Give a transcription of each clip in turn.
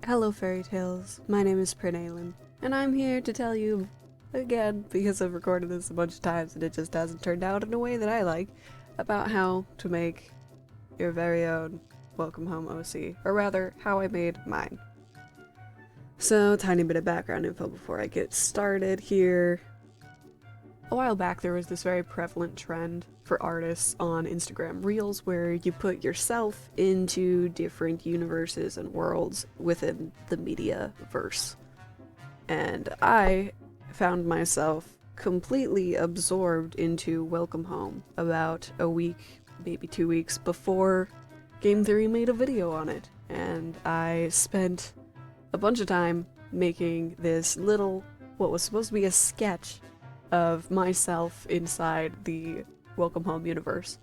Hello fairy tales, my name is Prin-Aylan, and I'm here to tell you, again, because I've recorded this a bunch of times and it just hasn't turned out in a way that I like, about how to make your very own Welcome Home OC, or rather, how I made mine. So, tiny bit of background info before I get started here. A while back there was this very prevalent trend for artists on Instagram Reels where you put yourself into different universes and worlds within the media verse. And I found myself completely absorbed into Welcome Home about a week, maybe 2 weeks before Game Theory made a video on it. And I spent a bunch of time making this little, what was supposed to be a sketch of myself inside the Welcome Home universe.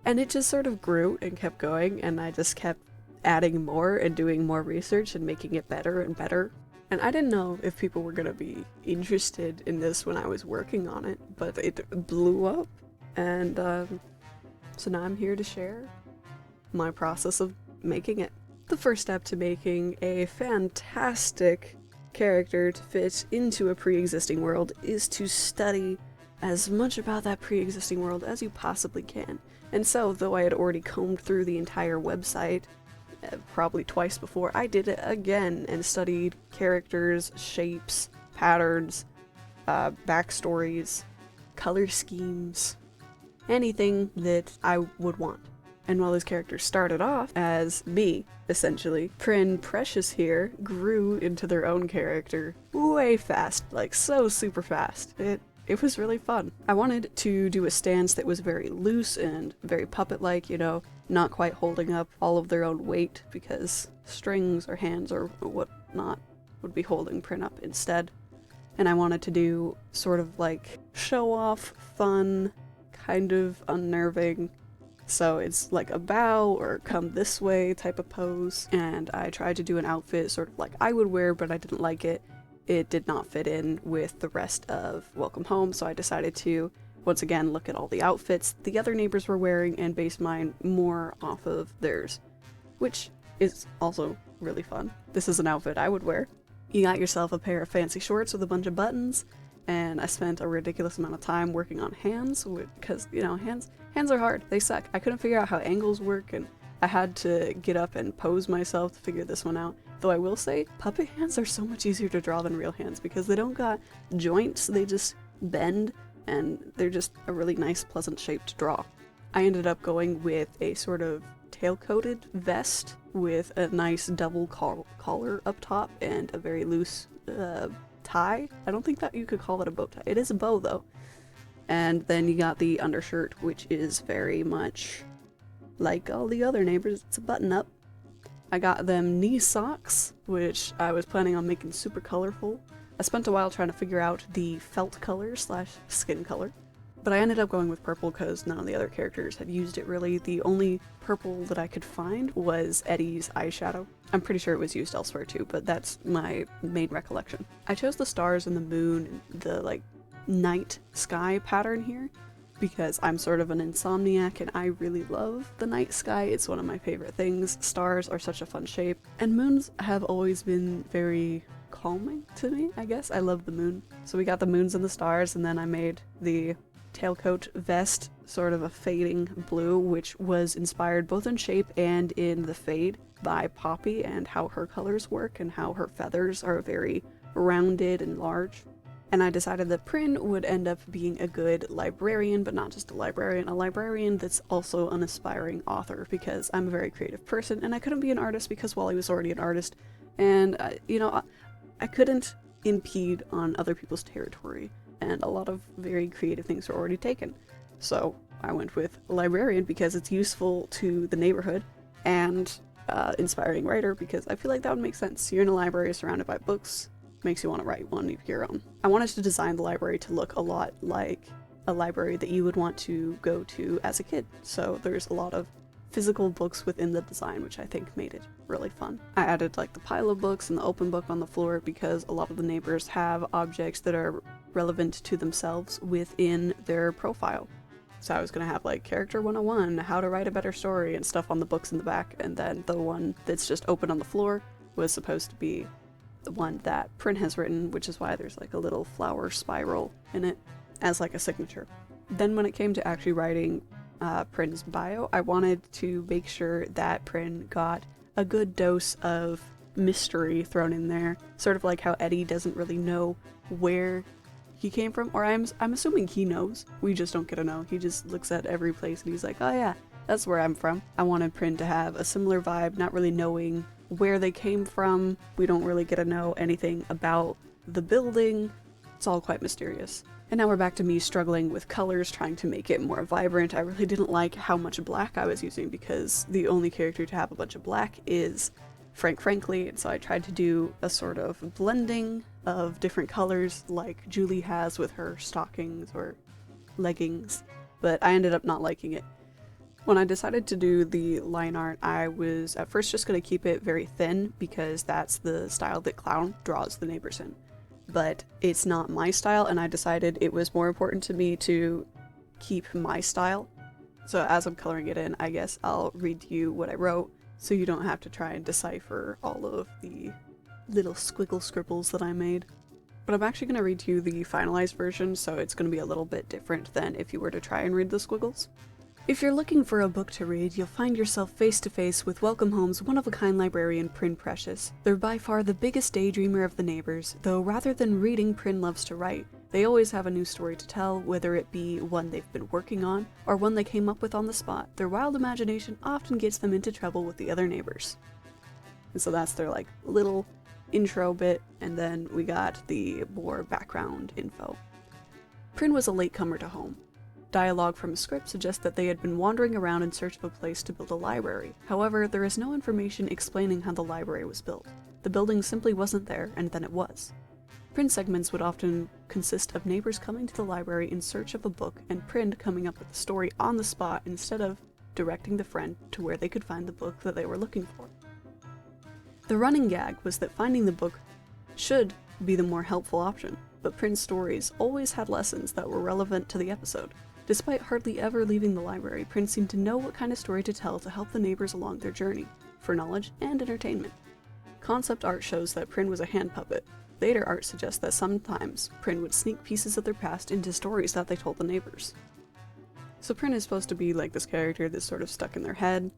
And it just sort of grew and kept going, and I just kept adding more and doing more research and making it better and better. And I didn't know if people were gonna be interested in this when I was working on it, but it blew up, and so now I'm here to share my process of making it. The first step to making a fantastic character to fit into a pre-existing world is to study as much about that pre-existing world as you possibly can. And so, though I had already combed through the entire website probably twice before, I did it again and studied characters, shapes, patterns, backstories, color schemes, anything that I would want. And while those characters started off as me, essentially, Prin Precious here grew into their own character way fast, like so super fast. It was really fun. I wanted to do a stance that was very loose and very puppet-like, you know, not quite holding up all of their own weight, because strings or hands or whatnot would be holding Prin up instead. And I wanted to do sort of like show-off, fun, kind of unnerving. So it's like a bow or come this way type of pose, and I tried to do an outfit sort of like I would wear, but I didn't like it. It did not fit in with the rest of Welcome Home, so I decided to once again look at all the outfits the other neighbors were wearing and base mine more off of theirs, which is also really fun. This is an outfit I would wear. You got yourself a pair of fancy shorts with a bunch of buttons, and I spent a ridiculous amount of time working on hands, because, you know, hands are hard. They suck. I couldn't figure out how angles work, and I had to get up and pose myself to figure this one out. Though I will say, puppet hands are so much easier to draw than real hands because they don't got joints, they just bend, and they're just a really nice, pleasant shape to draw. I ended up going with a sort of tail-coated vest with a nice double collar up top and a very loose tie. I don't think that you could call it a bow tie. It is a bow though. And then you got the undershirt, which is very much like all the other neighbors. It's a button up. I got them knee socks, which I was planning on making super colorful. I spent a while trying to figure out the felt color / skin color, but I ended up going with purple because none of the other characters had used it really. The only purple that I could find was Eddie's eyeshadow. I'm pretty sure it was used elsewhere too, but that's my main recollection. I chose the stars and the moon and the like night sky pattern here because I'm sort of an insomniac and I really love the night sky. It's one of my favorite things. Stars are such a fun shape, and moons have always been very calming to me, I guess. I love the moon. So we got the moons and the stars, and then I made the tailcoat vest sort of a fading blue, which was inspired both in shape and in the fade by Poppy and how her colors work and how her feathers are very rounded and large. And I decided that Prin would end up being a good librarian, but not just a librarian that's also an aspiring author, because I'm a very creative person and I couldn't be an artist because, well, I was already an artist, and you know, I couldn't impede on other people's territory, and a lot of very creative things are already taken. So I went with librarian because it's useful to the neighborhood, and inspiring writer because I feel like that would make sense. You're in a library surrounded by books, makes you want to write one of your own. I wanted to design the library to look a lot like a library that you would want to go to as a kid. So there's a lot of physical books within the design, which I think made it really fun. I added like the pile of books and the open book on the floor because a lot of the neighbors have objects that are relevant to themselves within their profile. So I was gonna have like Character 101, how to write a better story and stuff on the books in the back, and then the one that's just open on the floor was supposed to be the one that Prin has written, which is why there's like a little flower spiral in it as like a signature. Then when it came to actually writing Prin's bio, I wanted to make sure that Prin got a good dose of mystery thrown in there, sort of like how Eddie doesn't really know where he came from, or I'm assuming he knows, we just don't get to know. He just looks at every place and he's like, oh yeah, that's where I'm from. I wanted Prin to have a similar vibe, not really knowing where they came from. We don't really get to know anything about the building. It's all quite mysterious. And now we're back to me struggling with colors, trying to make it more vibrant. I really didn't like how much black I was using because the only character to have a bunch of black is Frank Frankly, and so I tried to do a sort of blending of different colors like Julie has with her stockings or leggings, but I ended up not liking it. When I decided to do the line art, I was at first just going to keep it very thin because that's the style that Clown draws the neighbors in. But it's not my style, and I decided it was more important to me to keep my style. So as I'm coloring it in, I guess I'll read to you what I wrote, so you don't have to try and decipher all of the little squiggle scribbles that I made. But I'm actually going to read to you the finalized version, so it's going to be a little bit different than if you were to try and read the squiggles. If you're looking for a book to read, you'll find yourself face to face with Welcome Home's one-of-a-kind librarian, Prin Precious. They're by far the biggest daydreamer of the neighbors, though rather than reading, Prin loves to write. They always have a new story to tell, whether it be one they've been working on, or one they came up with on the spot. Their wild imagination often gets them into trouble with the other neighbors. And so that's their like little intro bit, and then we got the more background info. Prin was a latecomer to home. Dialogue from a script suggests that they had been wandering around in search of a place to build a library. However, there is no information explaining how the library was built. The building simply wasn't there, and then it was. Prin segments would often consist of neighbors coming to the library in search of a book and Prin coming up with the story on the spot instead of directing the friend to where they could find the book that they were looking for. The running gag was that finding the book should be the more helpful option, but Prin's stories always had lessons that were relevant to the episode. Despite hardly ever leaving the library, Prin seemed to know what kind of story to tell to help the neighbors along their journey, for knowledge and entertainment. Concept art shows that Prin was a hand puppet. Later art suggests that sometimes Prin would sneak pieces of their past into stories that they told the neighbors. So Prin is supposed to be like this character that's sort of stuck in their head.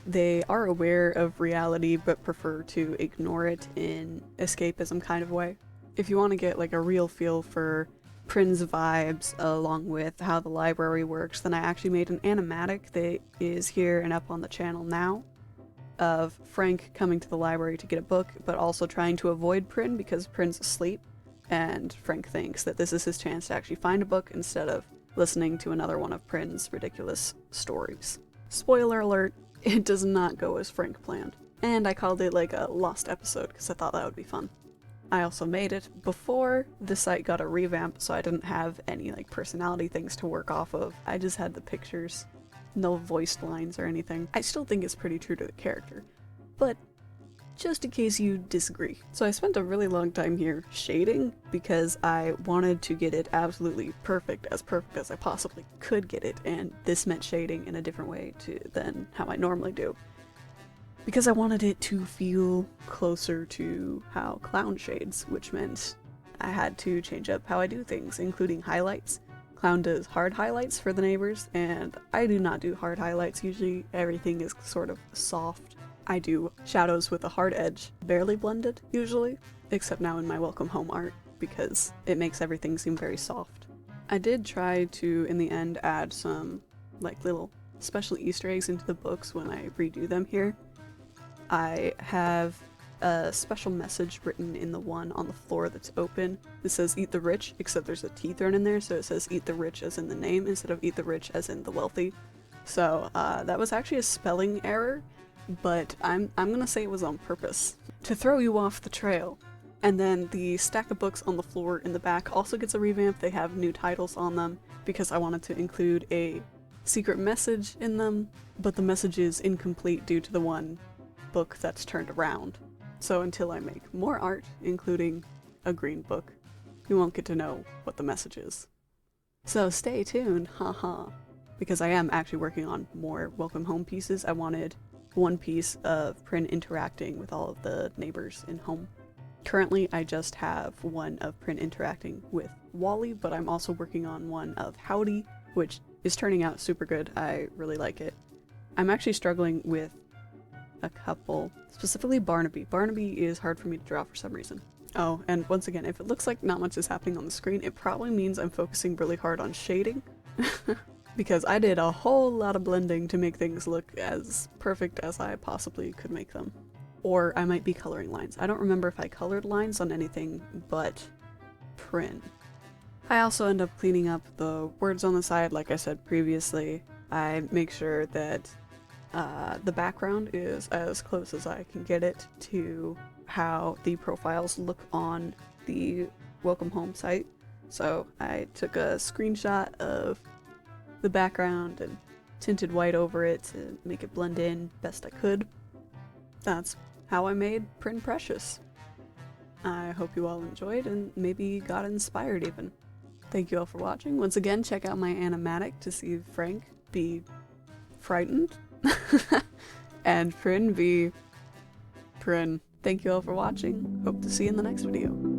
They are aware of reality but prefer to ignore it in escapism kind of way. If you want to get like a real feel for Prin's vibes along with how the library works, then I actually made an animatic that is here and up on the channel now of Frank coming to the library to get a book, but also trying to avoid Prin because Prin's asleep, and Frank thinks that this is his chance to actually find a book instead of listening to another one of Prin's ridiculous stories. Spoiler alert, it does not go as Frank planned. And I called it like a lost episode because I thought that would be fun. I also made it before the site got a revamp, so I didn't have any like personality things to work off of. I just had the pictures, no voiced lines or anything. I still think it's pretty true to the character, but just in case you disagree. So I spent a really long time here shading because I wanted to get it absolutely perfect as I possibly could get it, and this meant shading in a different way than how I normally do. Because I wanted it to feel closer to how Clown shades, which meant I had to change up how I do things, including highlights. Clown does hard highlights for the neighbors, and I do not do hard highlights. Usually everything is sort of soft. I do shadows with a hard edge, barely blended, usually, except now in my Welcome Home art, because it makes everything seem very soft. I did try to, in the end, add some like little special Easter eggs into the books when I redo them here. I have a special message written in the one on the floor that's open. It says eat the rich, except there's a T thrown in there, so it says eat the rich as in the name instead of eat the rich as in the wealthy. So that was actually a spelling error, but I'm gonna say it was on purpose to throw you off the trail. And then the stack of books on the floor in the back also gets a revamp. They have new titles on them because I wanted to include a secret message in them, but the message is incomplete due to the one book that's turned around. So until I make more art, including a green book, you won't get to know what the message is. So stay tuned, haha, because I am actually working on more Welcome Home pieces. I wanted one piece of Prin interacting with all of the neighbors in home. Currently, I just have one of Prin interacting with Wally, but I'm also working on one of Howdy, which is turning out super good. I really like it. I'm actually struggling with a couple, specifically Barnaby. Barnaby is hard for me to draw for some reason. Oh, and once again, if it looks like not much is happening on the screen, it probably means I'm focusing really hard on shading. Because I did a whole lot of blending to make things look as perfect as I possibly could make them. Or I might be coloring lines. I don't remember if I colored lines on anything but Prin. I also end up cleaning up the words on the side, like I said previously. I make sure that the background is as close as I can get it to how the profiles look on the Welcome Home site. So I took a screenshot of the background and tinted white over it to make it blend in best I could. That's how I made Prin Precious. I hope you all enjoyed and maybe got inspired even. Thank you all for watching. Once again, check out my animatic to see Frank be frightened and Prin be Prin. Thank you all for watching. Hope to see you in the next video.